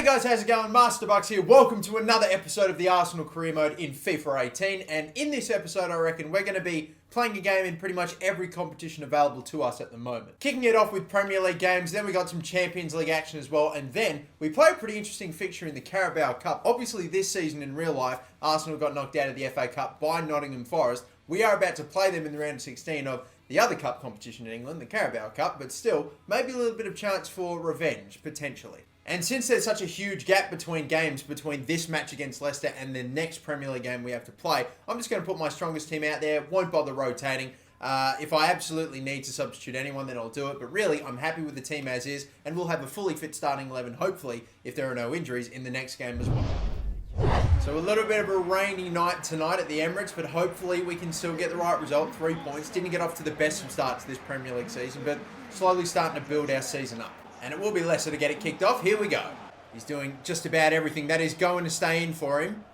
Guys, how's it going? MasterBucks here. Welcome to another episode of the Arsenal Career Mode in FIFA 18. And in this episode, I reckon we're going to be playing a game in pretty much every competition available to us at the moment. Kicking it off with Premier League games, then we got some Champions League action as well, and then we play a pretty interesting fixture in the Carabao Cup. Obviously, this season in real life, Arsenal got knocked out of the FA Cup by Nottingham Forest. We are about to play them in the round of 16 of the other cup competition in England, the Carabao Cup, but still, maybe a little bit of chance for revenge, potentially. And since there's such a huge gap between games, between this match against Leicester and the next Premier League game we have to play, I'm just going to put my strongest team out there, won't bother rotating. If I absolutely need to substitute anyone, then I'll do it. But really, I'm happy with the team as is, and we'll have a fully fit starting 11, hopefully, if there are no injuries, in the next game as well. So a little bit of a rainy night tonight at the Emirates, but hopefully we can still get the right result. 3 points. Didn't get off to the best of starts this Premier League season, but slowly starting to build our season up. And it will be Leicester to get it kicked off. Here we go. He's doing just about everything that is going to stay in for him.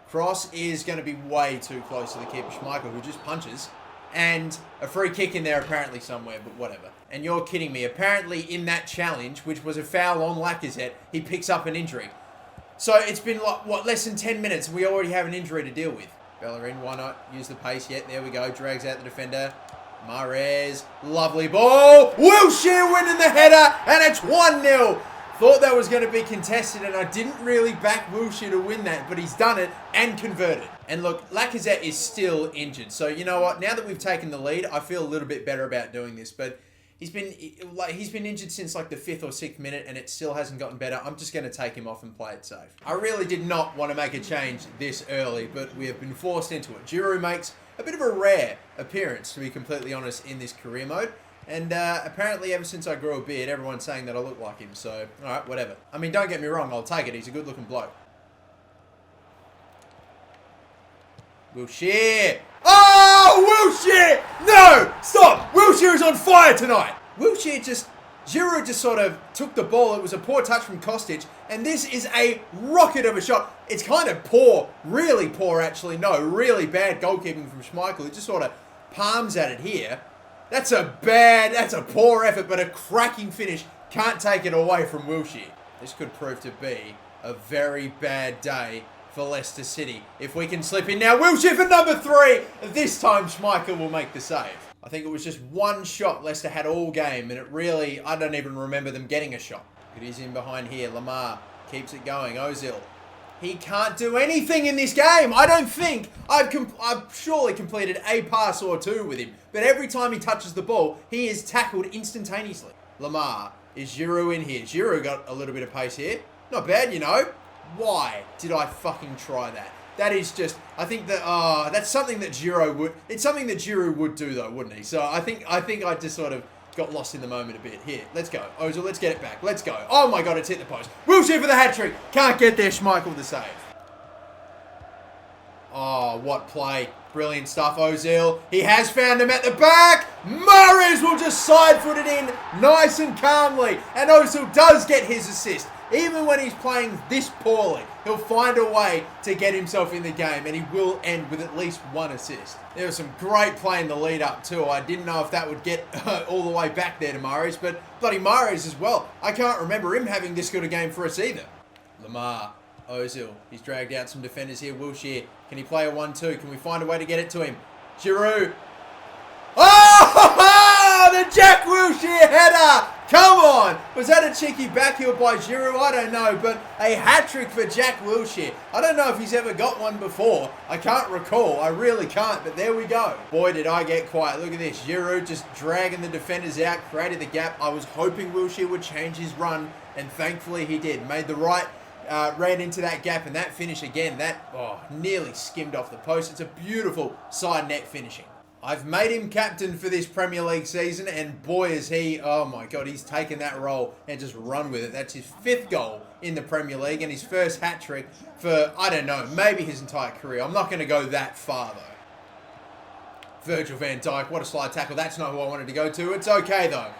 Cross is going to be way too close to the keeper, Schmeichel, who just punches. And a free kick in there apparently somewhere, but whatever. And you're kidding me. Apparently in that challenge, which was a foul on Lacazette, he picks up an injury. So it's been, what, less than 10 minutes and we already have an injury to deal with. Bellerin, why not use the pace yet? There we go. Drags out the defender. Mahrez, lovely ball. Wilshere winning the header, and it's 1-0. Thought that was going to be contested, and I didn't really back Wilshere to win that, but he's done it and converted. And look, Lacazette is still injured. So you know what? Now that we've taken the lead, I feel a little bit better about doing this. But he's been injured since like the 5th or 6th minute, and it still hasn't gotten better. I'm just going to take him off and play it safe. I really did not want to make a change this early, but we have been forced into it. Giroud makes a bit of a rare appearance, to be completely honest, in this career mode. And apparently ever since I grew a beard, everyone's saying that I look like him. So, alright, whatever. I mean, don't get me wrong, I'll take it. He's a good-looking bloke. Wilshere. Oh, Wilshere! No! Stop! Wilshere is on fire tonight! Giroud just sort of took the ball. It was a poor touch from Kostic. And this is a rocket of a shot. It's kind of poor. Really poor, actually. No, really bad goalkeeping from Schmeichel. He just sort of palms at it here. That's a poor effort, but a cracking finish. Can't take it away from Wilshere. This could prove to be a very bad day for Leicester City. If we can slip in now, Wilshere for number 3. This time Schmeichel will make the save. I think it was just one shot Leicester had all game, and it really, I don't even remember them getting a shot. It is in behind here. Lamar keeps it going. Ozil. He can't do anything in this game. I don't think. I've surely completed a pass or two with him, but every time he touches the ball, he is tackled instantaneously. Lamar. Is Giroud in here? Giroud got a little bit of pace here. Not bad, you know. Why did I fucking try that? That is just, I think that, that's something that Giroud would, it's something that Giroud would do though, wouldn't he? So I think I just sort of got lost in the moment a bit. Here, let's go. Ozil, let's get it back. Let's go. Oh my God, it's hit the post. Wilshere for the hat-trick. Can't get there, Schmeichel the save. Oh, what play. Brilliant stuff, Ozil. He has found him at the back. Mahrez will just side-foot it in nice and calmly. And Ozil does get his assist. Even when he's playing this poorly, he'll find a way to get himself in the game, and he will end with at least one assist. There was some great play in the lead up too. I didn't know if that would get all the way back there to Mahrez, but bloody Mahrez as well. I can't remember him having this good a game for us either. Lamar, Ozil, he's dragged out some defenders here. Wilshere, can he play a 1-2? Can we find a way to get it to him? Giroud. Oh, the Jack Wilshere header! Come on! Was that a cheeky backheel by Giroud? I don't know, but a hat-trick for Jack Wilshere. I don't know if he's ever got one before. I can't recall. I really can't, but there we go. Boy, did I get quiet. Look at this. Giroud just dragging the defenders out, created the gap. I was hoping Wilshere would change his run, and thankfully he did. Made the right, ran into that gap, and that finish again, that nearly skimmed off the post. It's a beautiful side net finishing. I've made him captain for this Premier League season, and boy is he, oh my God, he's taken that role and just run with it. That's his 5th goal in the Premier League and his first hat-trick for, I don't know, maybe his entire career. I'm not going to go that far, though. Virgil van Dijk, what a slide tackle. That's not who I wanted to go to. It's okay, though.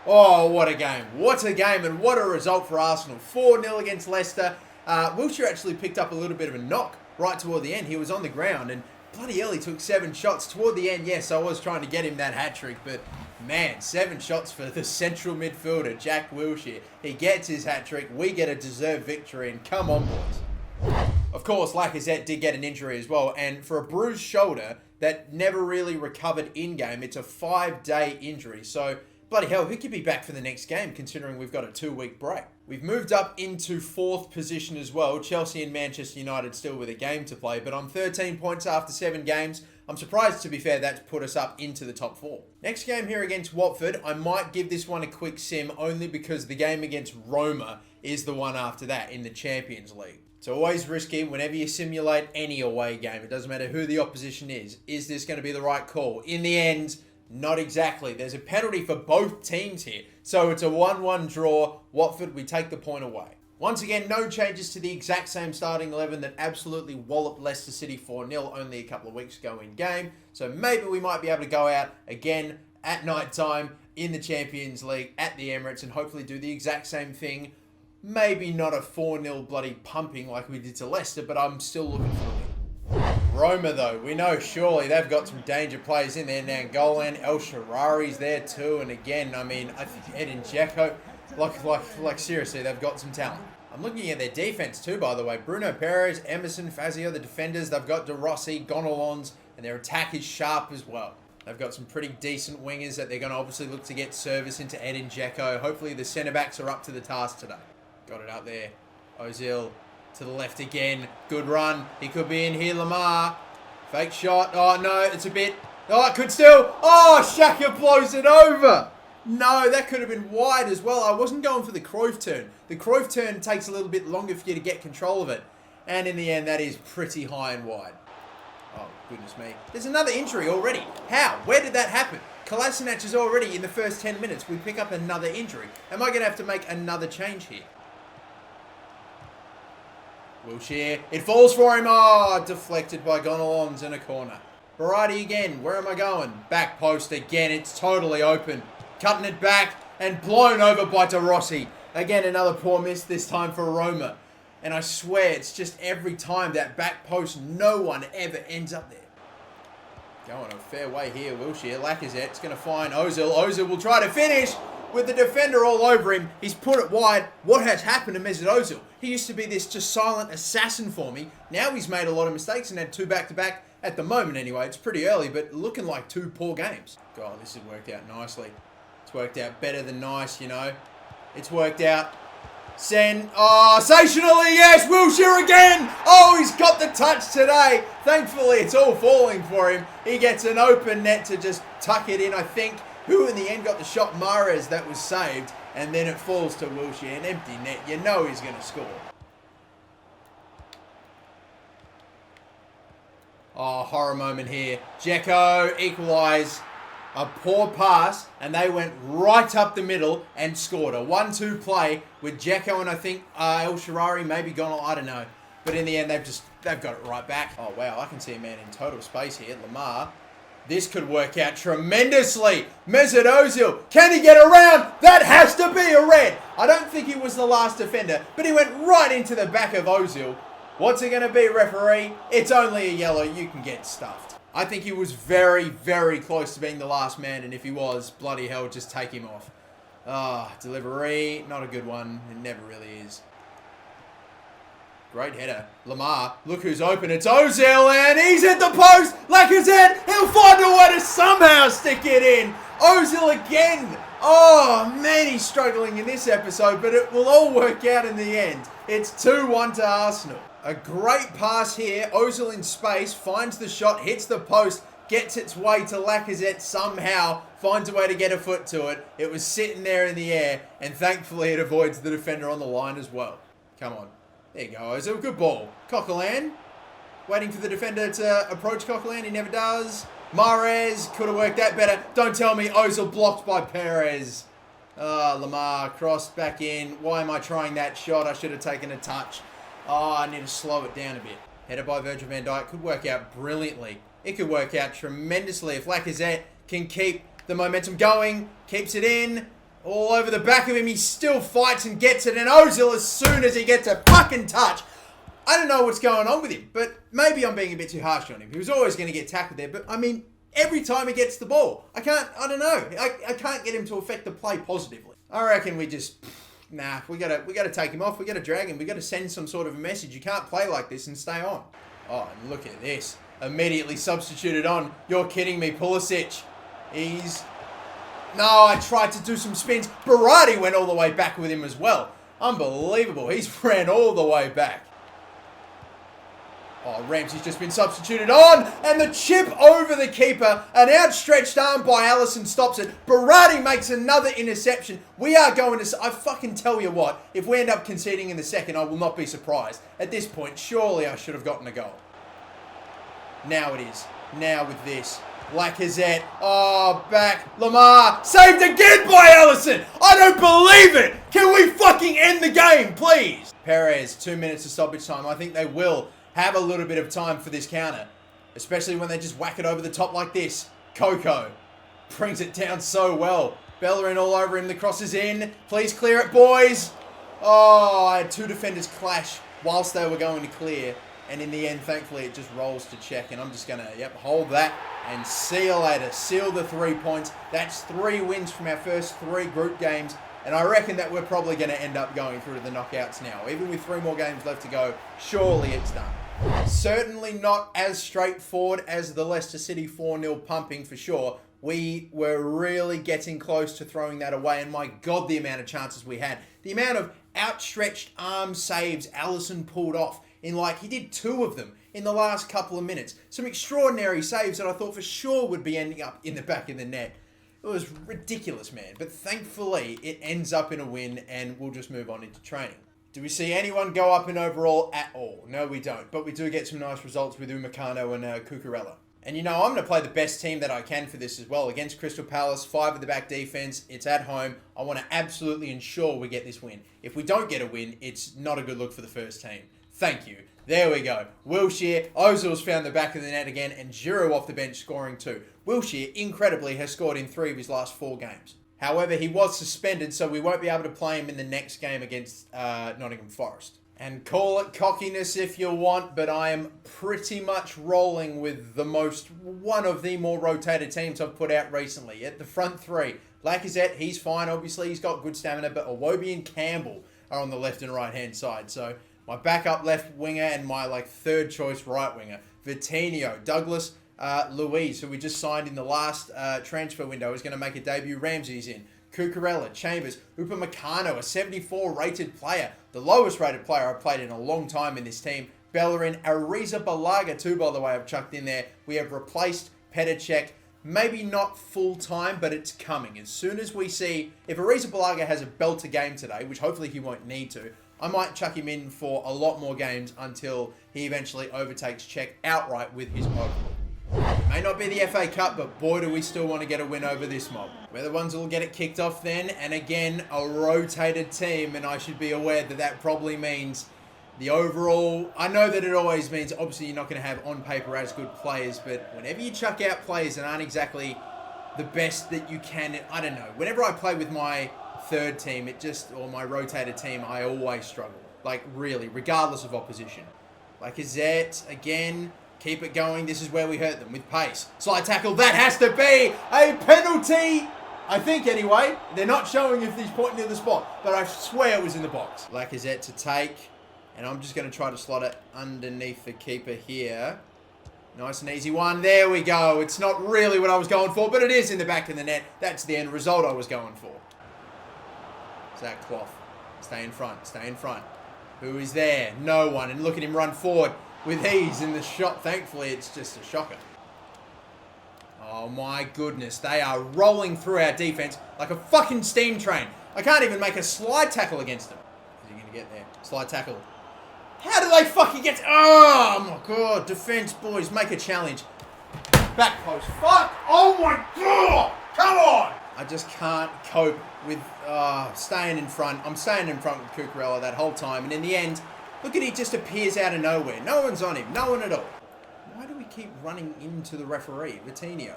Oh, what a game. What a game, and what a result for Arsenal. 4-0 against Leicester. Wilshere actually picked up a little bit of a knock right toward the end. He was on the ground, and bloody hell, he took 7 shots toward the end. Yes, I was trying to get him that hat-trick, but Man, 7 shots for the central midfielder, Jack Wilshere. He gets his hat-trick. We get a deserved victory, and come on, boys. Of course, Lacazette did get an injury as well, and for a bruised shoulder that never really recovered in-game, it's a 5-day injury. So, bloody hell, who could be back for the next game, considering we've got a 2-week break? We've moved up into 4th position as well. Chelsea and Manchester United still with a game to play, but on 13 points after 7 games. I'm surprised, to be fair, that's put us up into the top 4. Next game here against Watford, I might give this one a quick sim only because the game against Roma is the one after that in the Champions League. It's always risky whenever you simulate any away game. It doesn't matter who the opposition is. Is this going to be the right call? In the end, not exactly. There's a penalty for both teams here. So it's a 1-1 draw. Watford, we take the point away. Once again, no changes to the exact same starting 11 that absolutely walloped Leicester City 4-0 only a couple of weeks ago in game. So maybe we might be able to go out again at night time in the Champions League at the Emirates and hopefully do the exact same thing. Maybe not a 4-0 bloody pumping like we did to Leicester, but I'm still looking for a win. Roma, though, we know surely they've got some danger players in there. Nangolan, El Shaarawy's there too. And again, I mean, I think Edin Dzeko, like seriously, they've got some talent. I'm looking at their defense too, by the way. Bruno Perez, Emerson, Fazio, the defenders. They've got De Rossi, Gonalons, and their attack is sharp as well. They've got some pretty decent wingers that they're going to obviously look to get service into Edin Dzeko. Hopefully the centre-backs are up to the task today. Got it up there. Ozil to the left again. Good run. He could be in here. Lamar. Fake shot. Oh, no. It's a bit. Oh, it could still. Oh, Xhaka blows it over. No, that could have been wide as well. I wasn't going for the Cruyff turn. The Cruyff turn takes a little bit longer for you to get control of it. And in the end, that is pretty high and wide. Oh, goodness me. There's another injury already. How? Where did that happen? Kolasinac is already in the first 10 minutes. We pick up another injury. Am I going to have to make another change here? Wilshere. It falls for him. Oh, deflected by Gonalons in a corner. Variety again. Where am I going? Back post again. It's totally open. Cutting it back and blown over by De Rossi. Again, another poor miss, this time for Roma. And I swear, it's just every time that back post, no one ever ends up there. Going a fair way here, Wilshere. Lacazette's going to find Ozil. Ozil will try to finish with the defender all over him. He's put it wide. What has happened to Mesut Ozil? He used to be this just silent assassin for me. Now he's made a lot of mistakes and had 2 back-to-back. At the moment, anyway. It's pretty early, but looking like 2 poor games. God, this has worked out nicely. It's worked out better than nice, you know. It's worked out. Oh, sensationally, yes, Wilshere again. Oh, he's got the touch today. Thankfully, it's all falling for him. He gets an open net to just tuck it in, I think. Who in the end got the shot? Mahrez, that was saved. And then it falls to Wilshere, an empty net. You know he's going to score. Oh, horror moment here. Dzeko equalise. A poor pass, and they went right up the middle and scored. A 1-2 play with Dzeko and I think El Shaarawy maybe gone, I don't know. But in the end, they've got it right back. Oh, wow, I can see a man in total space here. Lamar. This could work out tremendously. Mesut Ozil, can he get around? That has to be a red. I don't think he was the last defender, but he went right into the back of Ozil. What's it going to be, referee? It's only a yellow. You can get stuffed. I think he was very, very close to being the last man, and if he was, bloody hell, just take him off. Ah, delivery, not a good one. It never really is. Great header. Lamar, look who's open. It's Ozil, and he's at the post. Lacazette, he'll find a way to somehow stick it in. Ozil again. Oh, man, he's struggling in this episode, but it will all work out in the end. It's 2-1 to Arsenal. A great pass here. Ozil in space, finds the shot, hits the post, gets its way to Lacazette somehow, finds a way to get a foot to it. It was sitting there in the air, and thankfully it avoids the defender on the line as well. Come on. There you go, Ozil. Good ball. Coquelin. Waiting for the defender to approach Coquelin. He never does. Mahrez. Could have worked that better. Don't tell me Ozil blocked by Perez. Lamar crossed back in. Why am I trying that shot? I should have taken a touch. Oh, I need to slow it down a bit. Headed by Virgil van Dijk. Could work out brilliantly. It could work out tremendously if Lacazette can keep the momentum going. Keeps it in. All over the back of him. He still fights and gets it. And Ozil, as soon as he gets a fucking touch. I don't know what's going on with him. But maybe I'm being a bit too harsh on him. He was always going to get tackled there. But, I mean, Every time he gets the ball. I don't know. I can't get him to affect the play positively. I reckon we just, we gotta take him off. We gotta drag him. We gotta send some sort of a message. You can't play like this and stay on. Oh, and look at this. Immediately substituted on. You're kidding me, Pulisic. No, I tried to do some spins. Berardi went all the way back with him as well. Unbelievable. He's ran all the way back. Oh, Ramsey's just been substituted on, and the chip over the keeper. An outstretched arm by Allison stops it. Berardi makes another interception. We are going to... I fucking tell you what, if we end up conceding in the second, I will not be surprised. At this point, surely I should have gotten a goal. Now it is. Now with this. Lacazette. Oh, back. Lamar. Saved again by Allison. I don't believe it. Can we fucking end the game, please? Perez, 2 minutes of stoppage time. I think they will have a little bit of time for this counter, especially when they just whack it over the top like this. Coco brings it down so well. Bellerin all over him. The cross is in. Please clear it, boys. Oh, I had two defenders clash whilst they were going to clear. And in the end, thankfully, it just rolls to check. And I'm just going to, hold that and see you later. Seal the 3 points. That's 3 wins from our first 3 group games. And I reckon that we're probably going to end up going through to the knockouts now. Even with 3 more games left to go, surely it's done. Certainly not as straightforward as the Leicester City 4-0 pumping for sure. We were really getting close to throwing that away. And my God, the amount of chances we had. The amount of outstretched arm saves Allison pulled off. He did 2 of them in the last couple of minutes. Some extraordinary saves that I thought for sure would be ending up in the back of the net. It was ridiculous, man. But thankfully, it ends up in a win and we'll just move on into training. Do we see anyone go up in overall at all? No, we don't. But we do get some nice results with Upamecano and Cucurella. And I'm going to play the best team that I can for this as well. Against Crystal Palace, 5 at the back defense. It's at home. I want to absolutely ensure we get this win. If we don't get a win, it's not a good look for the first team. Thank you. There we go. Wilshere, Ozil's found the back of the net again, and Giroud off the bench scoring 2. Wilshere, incredibly, has scored in 3 of his last 4 games. However, he was suspended, so we won't be able to play him in the next game against Nottingham Forest. And call it cockiness if you want, but I am pretty much rolling with one of the more rotated teams I've put out recently. At the front 3, Lacazette, he's fine, obviously, he's got good stamina, but Iwobi and Campbell are on the left and right hand side, so... My backup left winger and my third choice right winger. Vitinho, Douglas, Luiz, who we just signed in the last transfer window, is going to make a debut. Ramsey's in. Cucurella, Chambers, Upamecano, a 74 rated player. The lowest rated player I've played in a long time in this team. Bellerin, Arrizabalaga too, by the way, I've chucked in there. We have replaced Petr Cech. Maybe not full time, but it's coming. As soon as we see, if Arrizabalaga has a belter game today, which hopefully he won't need to, I might chuck him in for a lot more games until he eventually overtakes Cech outright with his overall. May not be the FA Cup, but boy do we still want to get a win over this mob. We're the ones that will get it kicked off then, and again, a rotated team, and I should be aware that that probably means the overall... I know that it always means, obviously, you're not going to have on paper as good players, but whenever you chuck out players that aren't exactly the best that you can... I don't know. Whenever I play with my third team, or my rotated team, I always struggle. Really, regardless of opposition. Lacazette, again, keep it going. This is where we hurt them, with pace. Slide tackle, that has to be a penalty! I think, anyway. They're not showing if he's pointing to the spot, but I swear it was in the box. Lacazette to take, and I'm just going to try to slot it underneath the keeper here. Nice and easy one. There we go. It's not really what I was going for, but it is in the back of the net. That's the end result I was going for. Zach Clough. Stay in front. Stay in front. Who is there? No one. And look at him run forward with ease in the shot. Thankfully, it's just a shocker. Oh my goodness. They are rolling through our defense like a fucking steam train. I can't even make a slide tackle against them. Is he going to get there? Slide tackle. How do they fucking get... Oh my God. Defense, boys. Make a challenge. Back post. Fuck. Oh my God. Come on. I just can't cope with staying in front. I'm staying in front with Cucurella that whole time. And in the end, look at he just appears out of nowhere. No one's on him. No one at all. Why do we keep running into the referee? Vitinho.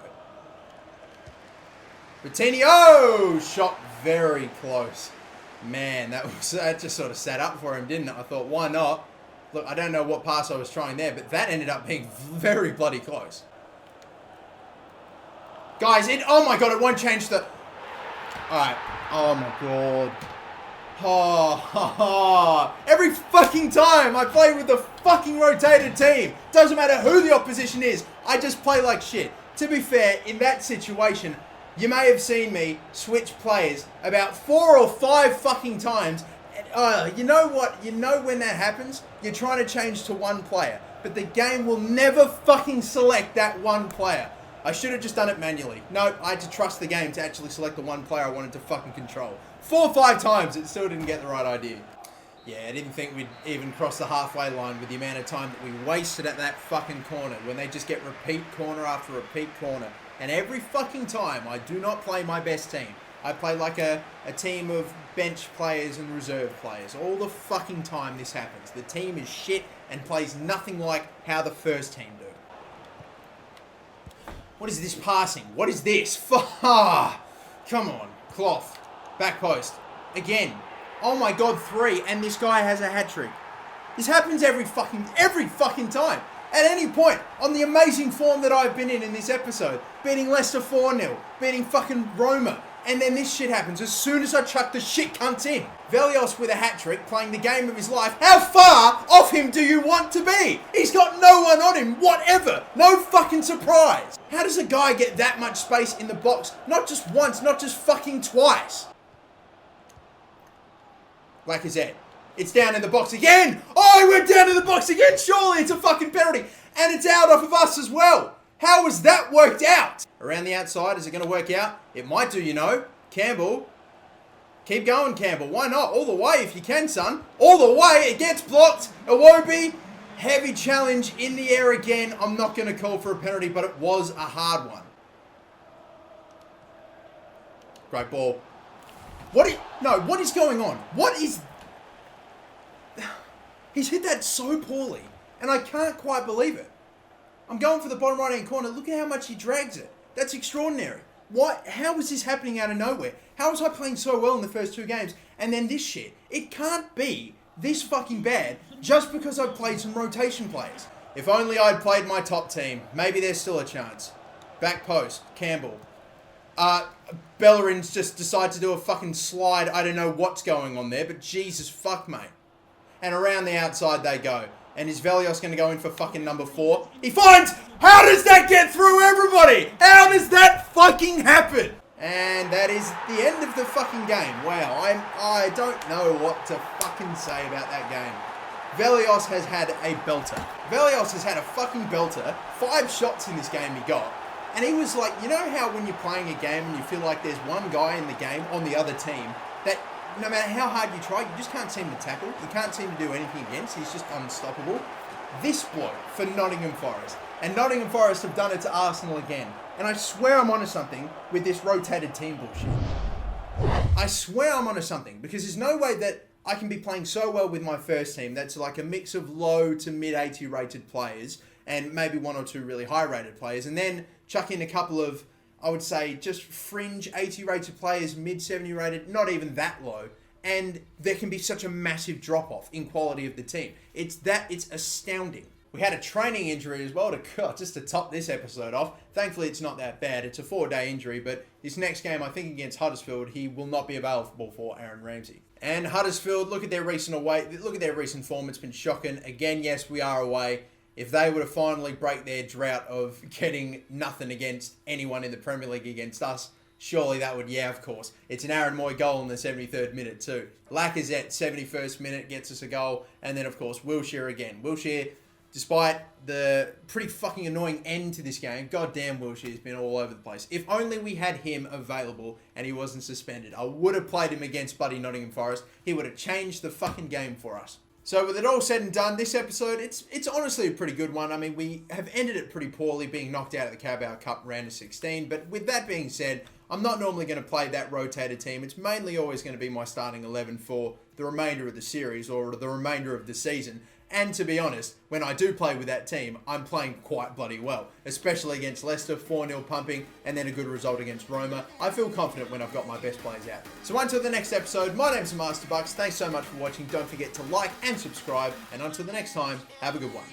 Vitinho! Shot very close. Man, that just sort of sat up for him, didn't it? I thought, why not? Look, I don't know what pass I was trying there, but that ended up being very bloody close. Guys, oh my god, it won't change the... Alright. Oh my god. Oh, every fucking time I play with the fucking rotated team, doesn't matter who the opposition is, I just play like shit. To be fair, in that situation, you may have seen me switch players about 4 or 5 fucking times. You know what? You know when that happens? You're trying to change to one player, but the game will never fucking select that one player. I should have just done it manually. No, I had to trust the game to actually select the one player I wanted to fucking control. 4 or 5 times, it still didn't get the right idea. Yeah, I didn't think we'd even cross the halfway line with the amount of time that we wasted at that fucking corner when they just get repeat corner after repeat corner. And every fucking time, I do not play my best team. I play like a team of bench players and reserve players. All the fucking time this happens. The team is shit and plays nothing like how the first team do. What is this passing? What is this? Come on. Cloth. Back post. Again. Oh my god, 3. And this guy has a hat-trick. This happens every fucking time. At any point, on the amazing form that I've been in this episode, beating Leicester 4-0, beating fucking Roma, and then this shit happens as soon as I chuck the shit cunts in. Velios with a hat-trick, playing the game of his life. How far off him do you want to be? He's got no one on him, whatever. No fucking surprise. How does a guy get that much space in the box? Not just once, not just fucking twice. Lacazette. It's down in the box again. Oh, he went down in the box again. Surely it's a fucking penalty. And it's out off of us as well. How has that worked out? Around the outside, is it going to work out? It might do, you know. Campbell. Keep going, Campbell. Why not? All the way if you can, son. All the way. It gets blocked. Iwobi. Heavy challenge in the air again. I'm not going to call for a penalty, but it was a hard one. Great ball. What is going on? What is... He's hit that so poorly, and I can't quite believe it. I'm going for the bottom right-hand corner. Look at how much he drags it. That's extraordinary. How is this happening out of nowhere? How was I playing so well in the first 2 games, and then this shit? It can't be this fucking bad just because I've played some rotation players. If only I'd played my top team. Maybe there's still a chance. Back post, Campbell. Bellerin's just decided to do a fucking slide. I don't know what's going on there, but Jesus fuck, mate. And around the outside they go. And is Velios going to go in for fucking number 4? He finds... How does that get through everybody? How does that fucking happen? And that is the end of the fucking game. Wow, I don't know what to fucking say about that game. Velios has had a belter. Velios has had a fucking belter. 5 shots in this game he got. And he was like, you know how when you're playing a game and you feel like there's one guy in the game on the other team that no matter how hard you try, you just can't seem to tackle. You can't seem to do anything against. He's just unstoppable. This bloke for Nottingham Forest. And Nottingham Forest have done it to Arsenal again. And I swear I'm onto something with this rotated team bullshit. I swear I'm onto something because there's no way that I can be playing so well with my first team that's like a mix of low to mid 80 rated players and maybe 1 or 2 really high rated players and then chuck in a couple of, I would say, just fringe 80 rated players, mid 70 rated, not even that low. And there can be such a massive drop-off in quality of the team. It's astounding. We had a training injury as well just to top this episode off. Thankfully, it's not that bad. It's a 4-day injury, but this next game, I think against Huddersfield, he will not be available for Aaron Ramsey. And Huddersfield, look at their recent form. It's been shocking. Again, yes, we are away. If they were to finally break their drought of getting nothing against anyone in the Premier League against us, surely that would, yeah, of course. It's an Aaron Moy goal in the 73rd minute too. Lacazette, 71st minute, gets us a goal. And then, of course, Wilshere again. Wilshere, despite the pretty fucking annoying end to this game, goddamn Wilshere's been all over the place. If only we had him available and he wasn't suspended. I would have played him against Buddy Nottingham Forest. He would have changed the fucking game for us. So with it all said and done, this episode, it's honestly a pretty good one. I mean, we have ended it pretty poorly, being knocked out of the Carabao Cup round of 16. But with that being said, I'm not normally going to play that rotated team. It's mainly always going to be my starting 11 for the remainder of the series or the remainder of the season. And to be honest, when I do play with that team, I'm playing quite bloody well. Especially against Leicester, 4-0 pumping, and then a good result against Roma. I feel confident when I've got my best players out. So until the next episode, my name's MasterBucks. Thanks so much for watching. Don't forget to like and subscribe. And until the next time, have a good one.